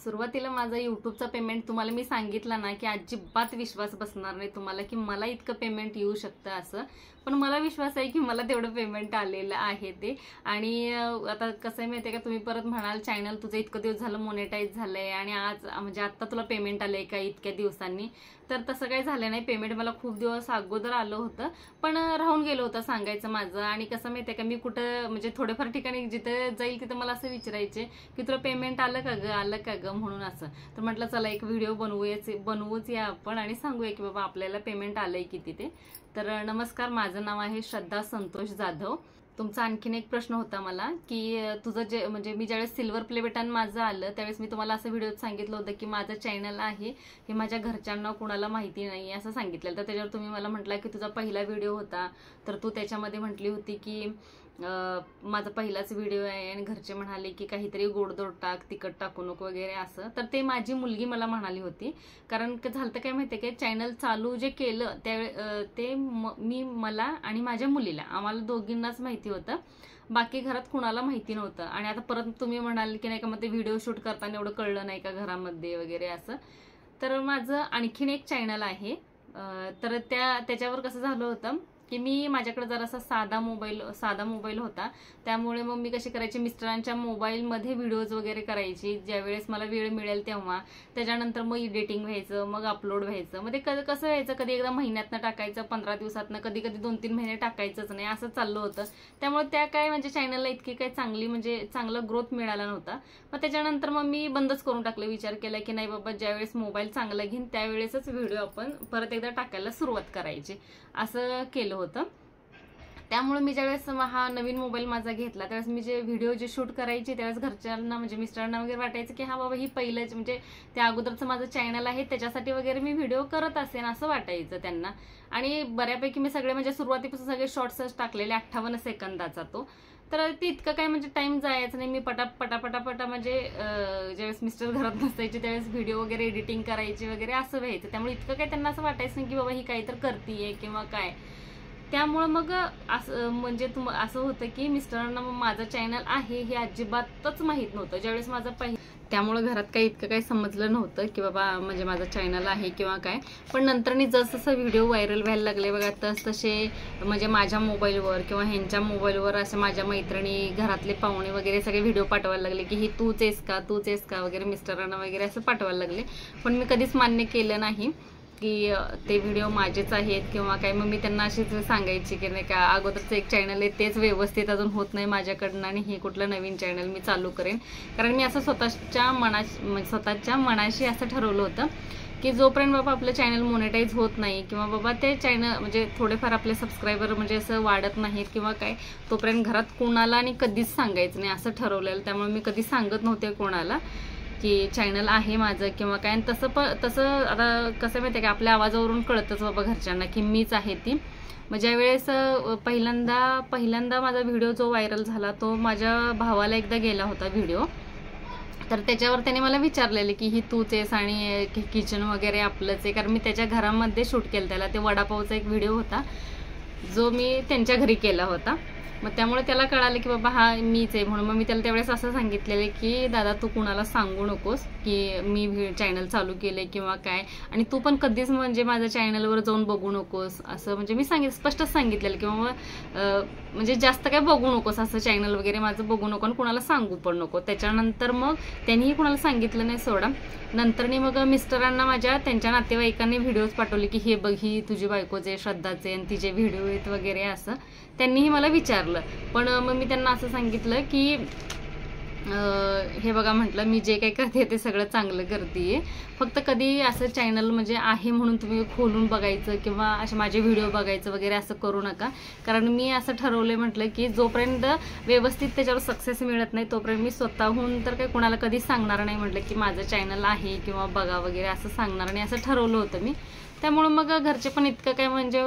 सुरुवातीला माझा यूट्यूबचा पेमेंट तुम्हाला मी सांगितलं ना की अजिबात विश्वास बसणार नाही तुम्हाला की मला इतकं पेमेंट येऊ शकतं असं, पण मला विश्वास आहे की मला तेवढं पेमेंट आलेलं आहे ते. आणि आता कसं आहे माहिती आहे का, तुम्ही परत म्हणाल चॅनल तुझं इतकं दिवस झालं मोनेटाईज झालंय आणि आज म्हणजे आत्ता तुला पेमेंट आलंय का इतक्या दिवसांनी, तर तसं काही झालं नाही. पेमेंट मला खूप दिवस अगोदर आलं होतं पण राहून गेलं होतं सांगायचं माझं. आणि कसं माहिती आहे का, मी कुठं म्हणजे थोडेफार ठिकाणी जिथे जाईल तिथे मला असं विचारायचे की तुला पेमेंट आलं का ग आलं का ग म्हणून असं. तर म्हटलं चला एक व्हिडिओ बनवूच या आपण आणि सांगूया की बाबा आपल्याला पेमेंट आलंय किती ते. तर नमस्कार, माझं नाव आहे श्रद्धा संतोष जाधव. तुमचा आणखीन एक प्रश्न होता मला की तुझं जे म्हणजे मी ज्यावेळेस सिल्वर प्ले बटन माझं आलं त्यावेळेस मी तुम्हाला असं व्हिडिओत सांगितलं होतं की माझं चॅनल आहे हे माझ्या घरच्यांना कुणाला माहिती नाही असं सांगितलं. तर त्याच्यावर तुम्ही मला म्हटलं की तुझा पहिला व्हिडिओ होता, तर तू त्याच्यामध्ये म्हटली होती की माझा पहिलाच व्हिडिओ आहे आणि घरचे म्हणाले की काहीतरी गोडधोड टाक, तिखट टाकू नको वगैरे असं. तर ते माझी मुलगी मला म्हणाली होती, कारण झालं काय माहितीये की चॅनल चालू जे केलं ते मी मला आणि माझ्या मुलीला आम्हाला दोघींनाच माहिती होतं, बाकी घरात कुणाला माहिती नव्हतं. आणि आता परत तुम्ही म्हणाल की नाही का मग ते व्हिडिओ शूट करताना एवढं कळलं नाही का घरामध्ये वगैरे असं. तर माझं आणखीन एक चॅनल आहे, तर त्याच्यावर कसं झालं होतं की मी माझ्याकडे जरासा साधा मोबाईल होता, त्यामुळे मग मी कशी करायची मिस्टरांच्या मोबाईलमध्ये व्हिडिओज वगैरे करायची ज्यावेळेस मला वेळ मिळेल तेव्हा. त्याच्यानंतर मग एडिटिंग व्हायचं, मग अपलोड व्हायचं. मग ते कसं व्हायचं, कधी एकदा महिन्यातनं टाकायचं, 15 दिवसातनं, कधी 2-3 महिने टाकायचंच नाही असं चाललं होतं. त्यामुळे त्या काय म्हणजे चॅनलला इतकी काही चांगला ग्रोथ मिळाला नव्हता. मग त्याच्यानंतर मग मी बंदच करून टाकलं. विचार केला की नाही बाबा, ज्यावेळेस मोबाईल चांगला घेईन त्यावेळेसच व्हिडिओ आपण परत एकदा टाकायला सुरुवात करायची असं केलं होतं. त्यामुळे मी ज्यावेळेस हा नवीन मोबाईल माझा घेतला त्यावेळेस मी जे व्हिडिओ शूट करायचे त्यावेळेस घरच्यांना म्हणजे मिस्टरांना वगैरे वाटायचं की हा बाबा ही पहिलंच म्हणजे त्या अगोदरचं माझं चॅनल आहे त्याच्यासाठी वगैरे मी व्हिडिओ करत असेन असं वाटायचं त्यांना. आणि बऱ्यापैकी मी सगळे म्हणजे सुरुवातीपासून सगळे शॉर्ट्सच टाकलेले 58 सेकंदाचा तो. तर ते इतकं काय म्हणजे टाइम जायचं नाही. मी पटापटा म्हणजे ज्यावेळेस मिस्टर घरात नसायचे त्यावेळेस व्हिडिओ वगैरे एडिटिंग करायची वगैरे असं व्हायचं. त्यामुळे इतकं काय त्यांना असं वाटायचं नाही की बाबा ही काही तर करतीये किंवा काय. त्यामुळे मग असं म्हणजे असं होतं की मिस्टरांना माझं चॅनल आहे हे अजिबातच माहीत नव्हतं ज्यावेळेस माझं त्यामुळे घरात काही इतकं काही समजलं नव्हतं की बाबा म्हणजे माझं चॅनल आहे किंवा काय. पण नंतरनी जसं व्हिडिओ व्हायरल व्हायला लागले बघा तसे म्हणजे माझ्या मोबाईलवर किंवा ह्यांच्या मोबाईलवर असे माझ्या मैत्रिणी घरातले पाहुणे वगैरे सगळे व्हिडिओ पाठवायला लागले की ही तूच आहेस का वगैरे मिस्टरांना वगैरे असं पाठवायला लागले. पण मी कधीच मान्य केलं नाही की ते व्हिडिओ माझेच आहेत किंवा काय. मग मी त्यांना अशीच सांगायची की नाही का अगोदरचं एक चॅनल आहे तेच व्यवस्थित अजून होत नाही माझ्याकडनं आणि हे कुठलं नवीन चॅनल मी चालू करेन. कारण मी असं स्वतःच्या मनाशी असं ठरवलं होतं की जोपर्यंत बाबा आपलं चॅनल मोनेटाईज होत नाही किंवा बाबा ते चॅनल म्हणजे थोडेफार आपले सबस्क्रायबर म्हणजे असं वाढत नाहीत किंवा काय, तोपर्यंत घरात कोणाला आणि कधीच सांगायचं नाही असं ठरवलेलं. त्यामुळे मी कधी सांगत नव्हते कोणाला की चॅनल आहे माझं किंवा काय. तसं आता कसं माहिती आहे का, आपल्या आवाजावरून कळतच बाबा घरच्यांना की मीच आहे ती. मग ज्यावेळेस पहिल्यांदा माझा व्हिडिओ जो व्हायरल झाला तो माझ्या भावाला एकदा गेला होता व्हिडिओ. तर त्याच्यावर त्याने मला विचारलेले की ही तूच आहेस आणि किचन वगैरे आपलंच आहे. कारण मी त्याच्या घरामध्ये शूट केलं त्याला. ते वडापावचा एक व्हिडिओ होता जो मी त्यांच्या घरी केला होता. मग त्यामुळे त्याला कळालं की बाबा हा मीच आहे म्हणून. मग मी त्याला त्यावेळेस असं सांगितलेलं की दादा तू कुणाला सांगू नकोस की मी चॅनल चालू केले किंवा काय, आणि तू पण कधीच म्हणजे माझ्या चॅनलवर जाऊन बघू नकोस असं म्हणजे मी स्पष्टच सांगितलेलं की बाबा म्हणजे जास्त काय बघू नकोस असं चॅनल वगैरे माझं बघू नको आणि कुणाला सांगू पण नको. त्याच्यानंतर मग त्यांनीही कुणाला सांगितलं नाही सोडा. नंतरनी मग मिस्टरांना माझ्या त्यांच्या नातेवाईकांनी व्हिडिओज पाठवले की हे बघ ही तुझी बायकोचे श्रद्धाचे आणि तिचे व्हिडिओ आहेत वगैरे असं त्यांनीही मला विचारलं. पण मग मी त्यांना असं सांगितलं की हे बघा म्हटलं मी जे काही करते ते सगळं चांगलं करते, फक्त कधी असं चॅनल म्हणजे आहे म्हणून तुम्ही खोलून बघायचं किंवा असे माझे व्हिडिओ बघायचं वगैरे असं करू नका. कारण मी असं ठरवलं म्हटलं की जोपर्यंत व्यवस्थित त्याच्यावर सक्सेस मिळत नाही तोपर्यंत मी स्वतःहून तर काही कोणाला कधीच सांगणार नाही म्हटलं की माझं चॅनल आहे किंवा बघा वगैरे असं सांगणार नाही असं ठरवलं होतं मी. त्यामुळे मग घरचे पण इतकं काय म्हणजे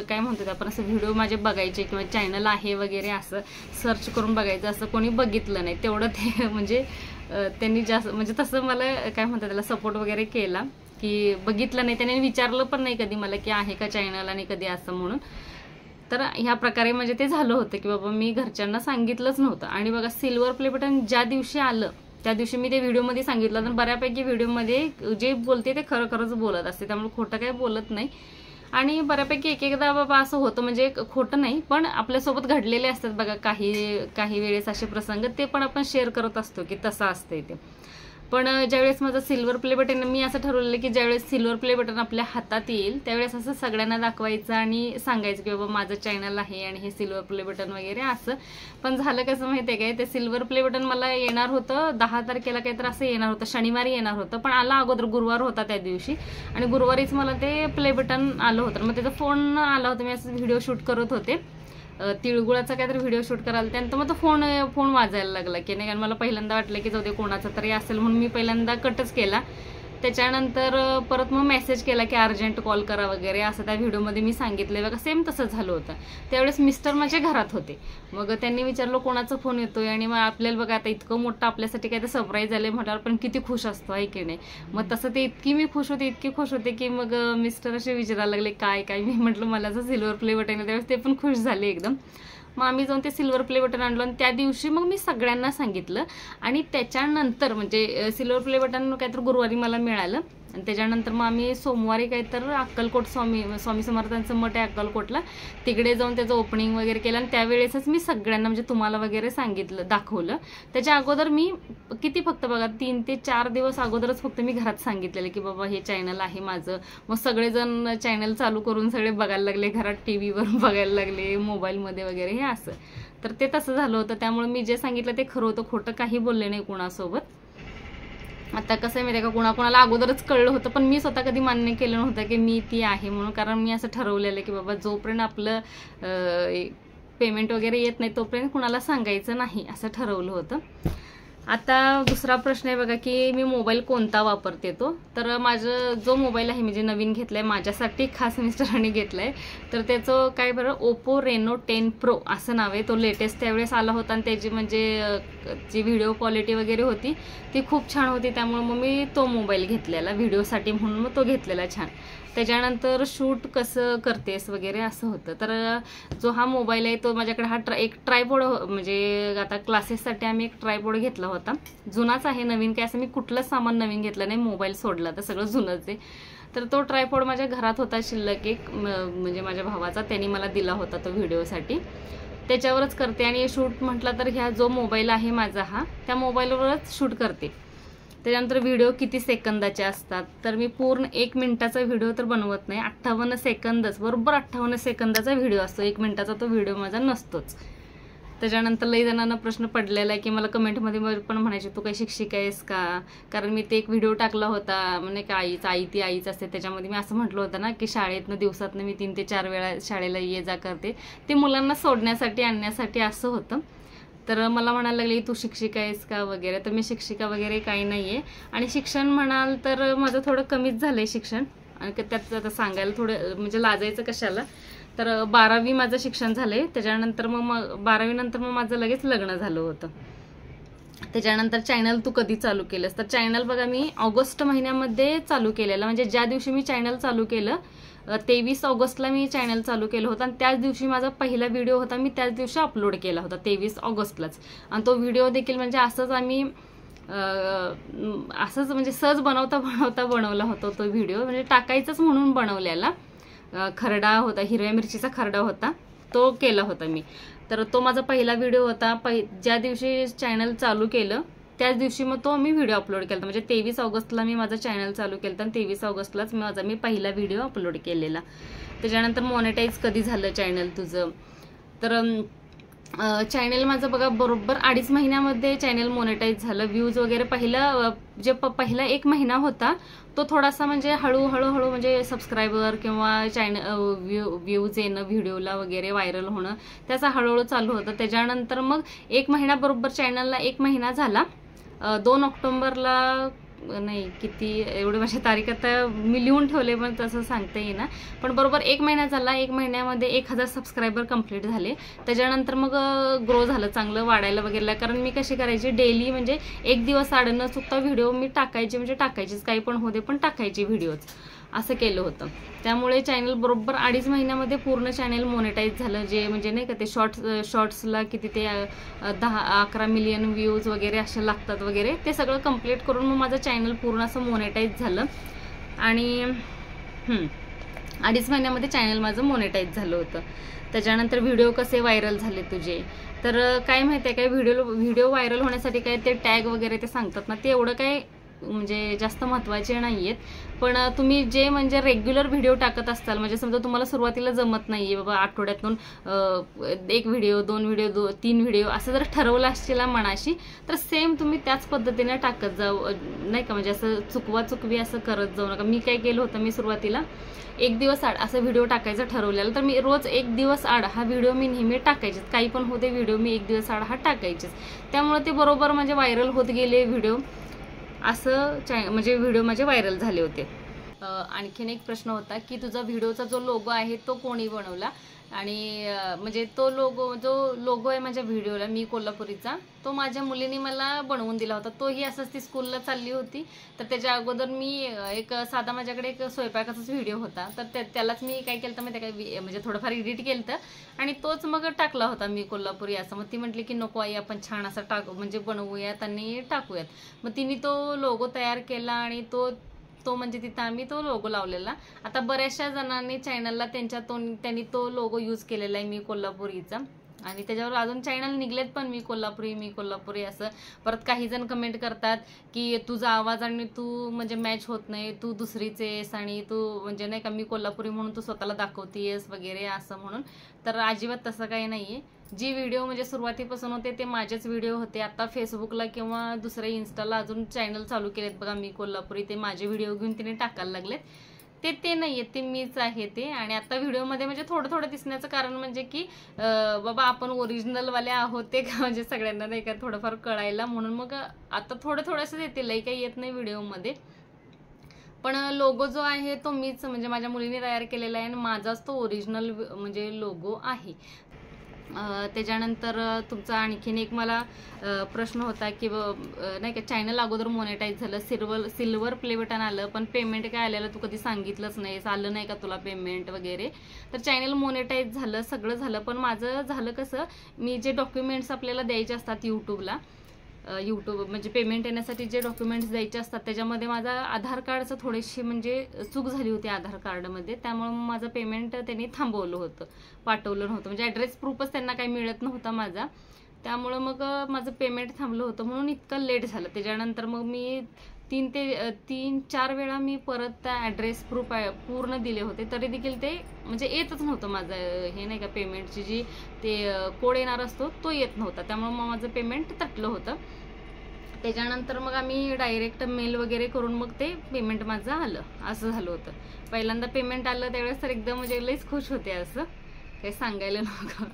काय म्हणतात आपण असं व्हिडिओ माझे बघायचे किंवा चॅनल आहे वगैरे असं सर्च करून बघायचं असं कोणी बघितलं नाही. तेवढं ते म्हणजे त्यांनी जास्त म्हणजे तसं मला काय म्हणतात त्याला सपोर्ट वगैरे केला की बघितलं नाही, त्याने विचारलं पण नाही कधी मला की आहे का चॅनल आणि कधी असं म्हणून. तर ह्या प्रकारे म्हणजे ते झालं होतं की बाबा मी घरच्यांना सांगितलंच नव्हतं. आणि बघा सिल्वर प्ले बटन ज्या दिवशी आलं त्या दिवशी मी ते व्हिडिओमध्ये सांगितलं, तर बऱ्यापैकी व्हिडिओमध्ये जे बोलते ते खरंच बोलत असते, त्यामुळे खोटं काही बोलत नाही. आणि बऱ्यापैकी एकदा बाबा असं होतं, म्हणजे खोटं नाही पण आपल्यासोबत घडलेले असतात बघा काही वेळेस असे प्रसंग, ते पण आपण शेअर करत असतो की तसं असतंय ते. पण ज्यावेळेस माझं सिल्वर प्ले बटन, मी असं ठरवलेलं की ज्यावेळेस सिल्वर प्ले बटन आपल्या हातात येईल त्यावेळेस असं सगळ्यांना दाखवायचं आणि सांगायचं की बाबा माझं चॅनल आहे आणि हे सिल्वर प्ले बटन वगैरे असं. पण झालं कसं माहिती आहे काय, ते सिल्वर प्ले बटन मला येणार होतं 10 तारखेला काहीतरी असं येणार होतं, शनिवारी येणार होतं, पण आला अगोदर गुरुवार होता त्या दिवशी, आणि गुरुवारीच मला ते प्ले बटन आलं होतं. मग त्याचा फोन आला होता, मी असं व्हिडिओ शूट करत होते, तिळगुळाचा काहीतरी व्हिडिओ शूट करायला, त्यानंतर मग तो फोन वाजायला लागला की नाही, कारण मला पहिल्यांदा वाटलं की जाऊ दे कोणाचा तरी असेल म्हणून मी पहिल्यांदा कटच केला. त्याच्यानंतर परत मग मेसेज केला की अर्जंट कॉल करा वगैरे असं त्या व्हिडिओमध्ये मी सांगितलं बघा. सेम तसं झालं होतं. त्यावेळेस मिस्टर माझ्या घरात होते, मग त्यांनी विचारलं कोणाचा फोन येतोय, आणि मग आपल्याला बघा आता इतकं मोठं आपल्यासाठी काय तर सरप्राईज झालं म्हटल्यावर पण किती खुश असतो आहे की नाही. मग तसं ते इतकी खुश होते की मग मिस्टर असे विचारायला लागले काय मी म्हटलं मला जर सिल्वर प्ले बटन आहे, त्यावेळेस ते पण खुश झाले एकदम. मग आम्ही जाऊन ते सिल्वर प्ले बटन आणलं आणि त्या दिवशी मग मी सगळ्यांना सांगितलं. आणि त्याच्यानंतर म्हणजे सिल्वर प्ले बटन काहीतरी गुरुवारी मला मिळालं, आणि त्याच्यानंतर मग आम्ही सोमवारी काहीतर अक्कलकोट स्वामी समर्थांचं मठ आहे अक्कलकोटला, तिकडे जाऊन त्याचं ओपनिंग वगैरे केलं. आणि त्यावेळेसच मी सगळ्यांना म्हणजे तुम्हाला वगैरे सांगितलं, दाखवलं. त्याच्या अगोदर मी फक्त बघा 3 ते 4 दिवस अगोदरच फक्त मी घरात सांगितलेलं की बाबा हे चॅनल आहे माझं. मग सगळेजण चॅनल चालू करून सगळे बघायला लागले, घरात टीव्हीवर बघायला लागले, मोबाईलमध्ये वगैरे हे असं. तर ते तसं झालं होतं, त्यामुळे मी जे सांगितलं ते खरं होतं, खोटं काही बोलले नाही कुणासोबत. आता कसं आहे माहिती आहे का, कुणाला अगोदरच कळलं होतं, पण मी स्वतः कधी मान्य केलं नव्हतं की मी ती आहे म्हणून, कारण मी असं ठरवलेलं की बाबा जोपर्यंत आपलं पेमेंट वगैरे येत नाही तोपर्यंत कुणाला सांगायचं नाही असं ठरवलं होतं. आता दुसरा प्रश्न आहे बघा की मी मोबाईल कोणता वापरते तो. तर माझं जो मोबाईल आहे म्हणजे नवीन घेतलाय माझ्यासाठी, खास मिस्टरांनी घेतलाय, तर त्याचं काय बरं ओप्पो रेनो 10 प्रो असं नाव आहे. तो लेटेस्ट त्यावेळेस आला होता आणि त्याची म्हणजे जी व्हिडिओ क्वालिटी वगैरे होती ती खूप छान होती, त्यामुळे मग मी तो मोबाईल घेतलेला व्हिडिओसाठी म्हणून, मग तो घेतलेला छान. त्याच्यानंतर शूट कसं करतेस वगैरे असं होतं. तर जो हा मोबाईल आहे तो माझ्याकडे एक ट्रायपॉड, म्हणजे आता क्लासेससाठी आम्ही एक ट्रायपॉड घेतला होता, जुनाच आहे, नवीन काय असं मी कुठलंच सामान नवीन घेतलं नाही, मोबाईल सोडला तर सगळं जुनंच आहे. तर तो ट्रायपॉड माझ्या घरात होता शिल्लक एक, म्हणजे माझ्या भावाचा, त्यांनी मला दिला होता तो व्हिडिओसाठी, त्याच्यावरच करते. आणि शूट म्हटलं तर ह्या जो मोबाईल आहे माझा हा, त्या मोबाईलवरच शूट करते. त्याच्यानंतर व्हिडिओ किती सेकंदाचे असतात, तर मी पूर्ण 1 मिनिटाचा व्हिडिओ तर बनवत नाही, 58 सेकंदच, बरोबर 58 सेकंदाचा व्हिडिओ असतो, 1 मिनिटाचा तो व्हिडिओ माझा नसतोच. त्याच्यानंतर लई जणांना प्रश्न पडलेला आहे की मला कमेंटमध्ये पण म्हणायचे तू काही शिक्षिका आहेस का, कारण मी ते एक व्हिडिओ टाकला होता म्हणजे का आईच असते, त्याच्यामध्ये मी असं म्हटलं होतं ना की शाळेतनं दिवसातनं मी 3 ते 4 वेळा शाळेला ये जा करते, ते मुलांना सोडण्यासाठी आणण्यासाठी असं होतं. तर मला म्हणायला लागले तू शिक्षिका आहेस का वगैरे, तर मी शिक्षिका वगैरे काही नाही आहे. आणि शिक्षण म्हणाल तर माझं थोडं कमीच झालं आहे शिक्षण, आणि त्यात आता सांगायला थोडं म्हणजे लाजायचं कशाला. तर 12वी माझं शिक्षण झालं आहे, त्याच्यानंतर मग 12वी नंतर मग माझं लगेच लग्न झालं होतं. त्याच्यानंतर चॅनल तू कधी चालू केलंस, तर चॅनल बघा मी ऑगस्ट महिन्यामध्ये चालू केलेलं, म्हणजे ज्या दिवशी मी चॅनल चालू केलं 23 ऑगस्टला मी चॅनल चालू केलं होतं, आणि त्याच दिवशी माझा पहिला व्हिडिओ होता, मी त्याच दिवशी अपलोड केला होता 23 ऑगस्टलाच. आणि तो व्हिडिओ देखील म्हणजे असंच आम्ही असंच म्हणजे सहज बनवता बनवला होता तो व्हिडिओ, म्हणजे टाकायचंच म्हणून बनवलेला. खरडा होता, हिरव्या मिरचीचा खरडा होता, तो केला होता मी. तर तो माझा पहिला व्हिडिओ होता. ज्या दिवशी चॅनल चालू केलं त्याच दिवशी मग तो मी व्हिडिओ अपलोड केला, म्हणजे 23 ऑगस्टला मी माझं चॅनल चालू केलं आणि 23 ऑगस्टलाच मी पहिला व्हिडिओ अपलोड केलेला. त्याच्यानंतर मॉनिटाईज कधी झालं चॅनल तुझं, तर चॅनल माझं बघा बरोबर 2.5 महिन्यामध्ये चॅनल मॉनिटाईज झालं. व्ह्यूज वगैरे पहिला 1 महिना होता तो थोडासा म्हणजे हळूहळू म्हणजे सबस्क्रायबर किंवा व्ह्यूज येणं व्हिडिओला वगैरे व्हायरल होणं त्याचा हळूहळू चालू होतं. त्याच्यानंतर मग 1 महिना बरोबर चॅनलला 1 महिना झाला. 2 ऑक्टोबरला नाही किती एवढे माझ्या तारीख आता मी लिहून ठेवले पण तसं सांगता येईना, पण बरोबर 1 महिना झाला. 1 महिन्यामध्ये 1000 सबस्क्रायबर कंप्लीट झाले. त्याच्यानंतर मग ग्रो झालं चांगलं, वाढायला वगैरे, कारण मी कशी करायची डेली म्हणजे 1 दिवस आड न चुकता व्हिडिओ मी टाकायचे, म्हणजे टाकायचीच काही पण होते पण टाकायची व्हिडिओज. असं केलं होतं. त्यामुळे चॅनल बरोबर 2.5 महिन्यामध्ये पूर्ण चॅनल मोनेटाईज झालं. जे म्हणजे नाही का ते शॉर्ट्सला किती ते 10-11 मिलियन व्ह्यूज वगैरे असे लागतात वगैरे, ते सगळं कंप्लीट करून मग माझं चॅनल पूर्ण असं मोनेटाईज झालं. आणि 2.5 महिन्यामध्ये चॅनल माझं मोनेटाईज झालं होतं. त्याच्यानंतर व्हिडिओ कसे व्हायरल झाले तुझे, तर काय माहिती आहे काय, व्हिडिओ व्हायरल होण्यासाठी काय ते टॅग वगैरे ते सांगतात ना, ते एवढं काय म्हणजे जास्त महत्त्वाचे नाही आहेत. पण तुम्ही जे म्हणजे रेग्युलर व्हिडिओ टाकत असताल, म्हणजे समजा तुम्हाला सुरुवातीला जमत नाही आहे बाबा आठवड्यातून 1 व्हिडिओ 2 व्हिडिओ 3 व्हिडिओ असं जर ठरवलं असशील मनाशी, तर सेम तुम्ही त्याच पद्धतीने टाकत जाऊ नाही का, म्हणजे असं चुकवी असं करत जाऊ नका. मी काय केलं होतं, मी सुरुवातीला 1 दिवस आड असं व्हिडिओ टाकायचं ठरवलेलं, तर मी रोज 1 दिवस आड हा व्हिडिओ मी नेहमी टाकायचेच. काही पण होते व्हिडिओ मी 1 दिवस आड हा टाकायचेच. त्यामुळे ते बरोबर म्हणजे व्हायरल होत गेले व्हिडिओ, असं म्हणजे व्हिडिओ माझे व्हायरल झाले होते. आणखीन एक प्रश्न होता की तुझा व्हिडिओचा जो लोगो आहे तो कोणी बनवला, आणि म्हणजे तो जो लोगो आहे माझ्या व्हिडिओला मी कोल्हापुरीचा, तो माझ्या मुलीने मला बनवून दिला होता. तोही असंच ती स्कूलला चालली होती, तर त्याच्या अगोदर मी एक साधा माझ्याकडे एक स्वयंपाकाचाच व्हिडिओ होता, तर त्यालाच मी काय केलं तर माहिती काय, म्हणजे थोडंफार एडिट केलं तर, आणि तोच मग टाकला होता मी कोल्हापुरी असं. मग ती म्हटली की नको आई आपण छान असं म्हणजे बनवूयात आणि टाकूयात. मग तिने तो लोगो तयार केला आणि तो म्हणजे तिथं आम्ही तो लोगो लावलेला. आता बऱ्याचशा जणांनी चॅनलला त्यांनी तो लोगो यूज केलेला आहे मी कोल्हापुरीचा, आणि त्याच्यावर अजून चॅनल निघलेत पण मी कोल्हापुरी असं. परत काही जण कमेंट करतात की तुझा आवाज आणि तू म्हणजे मॅच होत नाही, तू दुसरीच आहेस, आणि तू म्हणजे नाही का मी कोल्हापुरी म्हणून तू स्वतःला दाखवतेस वगैरे असं म्हणून. तर अजिबात तसं काही नाहीये. जी व्हिडिओ म्हणजे सुरुवातीपासून होते ते माझेच व्हिडिओ होते. आता फेसबुकला किंवा दुसऱ्या इन्स्टाला अजून चॅनल चालू केलेत बघा मी कोल्हापुरी, ते माझे व्हिडिओ घेऊन तिने टाकायला लागलेत. ते नाहीये, ते मीच आहे ते. आणि आता व्हिडिओमध्ये म्हणजे थोडं दिसण्याचं कारण म्हणजे की बाबा आपण ओरिजिनलवाले आहोत ते का, म्हणजे सगळ्यांना नाही का थोडंफार कळायला, म्हणून मग आता थोडंसंच येते, लई काही येत नाही व्हिडिओमध्ये. पण लोगो जो आहे तो मीच म्हणजे माझ्या मुलीने तयार केलेला आहे, आणि माझाच तो ओरिजिनल म्हणजे लोगो आहे. त्याच्यानंतर तुमचा आणखीन एक मला प्रश्न होता की नाही का चॅनल अगोदर मोनेटाईज झालं, सिल्वर प्ले बटन आलं, पण पेमेंट काय आलेलं तू कधी सांगितलंच नाही, आलं नाही का तुला पेमेंट वगैरे. तर चॅनल मोनेटाईज झालं, सगळं झालं, पण माझं झालं कसं, मी जे डॉक्युमेंट्स आपल्याला द्यायचे असतात यूट्यूब म्हणजे पेमेंट येण्यासाठी जे डॉक्युमेंट्स द्यायचे असतात त्याच्यामध्ये माझा आधार कार्डचं थोडीशी म्हणजे चूक झाली होती आधार कार्डमध्ये, त्यामुळे माझं पेमेंट त्यांनी थांबवलं होतं, पाठवलं नव्हतं. म्हणजे ॲड्रेस प्रूफच त्यांना काही मिळत नव्हता माझा, त्यामुळं मग माझं पेमेंट थांबलं होतं, म्हणून इतकं लेट झालं. त्याच्यानंतर मग मी 3-4 वेळा मी परत त्या ॲड्रेस प्रूफ पूर्ण दिले होते, तरी देखील ते म्हणजे येतच नव्हतं माझं हे नाही का, पेमेंटची जी ते कोड येणार असतो तो येत नव्हता, त्यामुळे मग माझं पेमेंट तटलं होतं. त्याच्यानंतर मग आम्ही डायरेक्ट मेल वगैरे करून मग ते पेमेंट माझं आलं, असं झालं होतं. पहिल्यांदा पेमेंट आलं त्यावेळेस तर एकदम म्हणजे लईच खुश होते, असं काही सांगायला नको,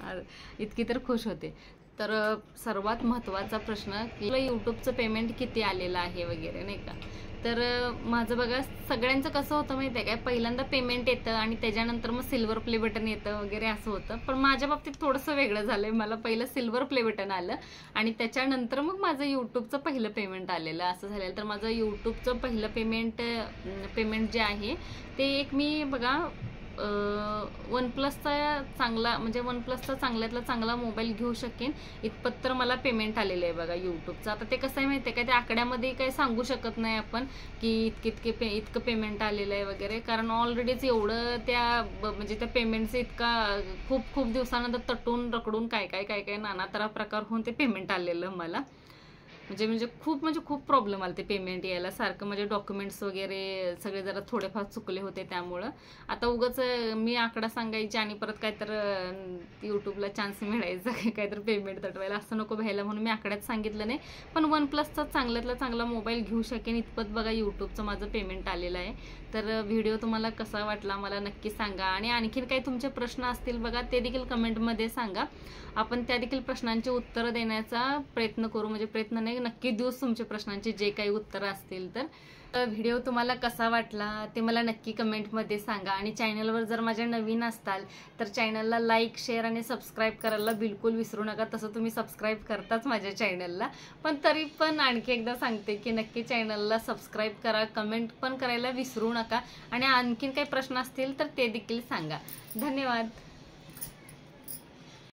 इतकी तर खुश होते. तर सर्वात महत्त्वाचा प्रश्न की यूट्यूबचं पेमेंट किती आलेलं आहे वगैरे नाही का. तर माझं बघा सगळ्यांचं कसं होतं माहिती आहे काय, पहिल्यांदा पेमेंट येतं आणि त्याच्यानंतर मग सिल्वर प्ले बटन येतं वगैरे असं होतं. पण माझ्या बाबतीत थोडंसं वेगळं झालंय, मला पहिलं सिल्वर प्ले बटन आलं आणि त्याच्यानंतर मग माझं यूट्यूबचं पहिलं पेमेंट आलेलं असं झालेलं. तर माझं यूट्यूबचं पहिलं पेमेंट जे आहे ते एक मी बघा OnePlusचा चांगला म्हणजे OnePlusचा चांगल्यातला चांगला मोबाईल घेऊ शकेन इतपत तर मला पेमेंट आलेलं आहे बघा यूट्यूबचं. आता ते कसं आहे माहिती आहे का, त्या आकड्यामध्ये काही सांगू शकत नाही आपण की इतकं पेमेंट आलेलं आहे वगैरे, कारण ऑलरेडीच एवढं म्हणजे त्या पेमेंटचं खूप दिवसानंतर तटून रकडून काय नाना तरा प्रकार होऊन ते पेमेंट आलेलं मला. म्हणजे खूप प्रॉब्लेम आले ते पेमेंट यायला सारखं, म्हणजे डॉक्युमेंट्स वगैरे सगळे जरा थोडेफार चुकले होते. त्यामुळं आता उगाच मी आकडा सांगायची आणि परत काहीतर यूट्यूबला चान्स मिळायचा काहीतरी पेमेंट तटवायला, असं नको व्हायला म्हणून मी आकड्यात सांगितलं नाही. पण OnePlusचा चांगल्यातला चांगला मोबाईल घेऊ शकेन इतपत बघा यूट्यूबचं माझं पेमेंट आलेलं आहे. तर व्हिडिओ तुम्हाला कसा वाटला मला नक्की सांगा, आणि आणखीन काही तुमचे प्रश्न असतील बघा ते देखील कमेंटमध्ये सांगा. आपण त्या देखील प्रश्नांची उत्तरं देण्याचा प्रयत्न करू, म्हणजे प्रयत्न नाही मी नक्की देऊच तुमच्या प्रश्नांची जे काही उत्तरं असतील तर. व्हिडिओ तुम्हाला कसा वाटला ते मला नक्की कमेंटमध्ये सांगा. आणि चॅनलवर जर माझ्या नवीन असताल तर चॅनलला लाईक, शेअर आणि सबस्क्राईब करायला बिलकुल विसरू नका. तसं तुम्ही सबस्क्राईब करताच माझ्या चॅनलला, पण तरी पण आणखी एकदा सांगते की नक्की चॅनलला सबस्क्राईब करा, कमेंट पण करायला विसरू नका. आणि आणखीन काही प्रश्न असतील तर ते देखील सांगा. धन्यवाद.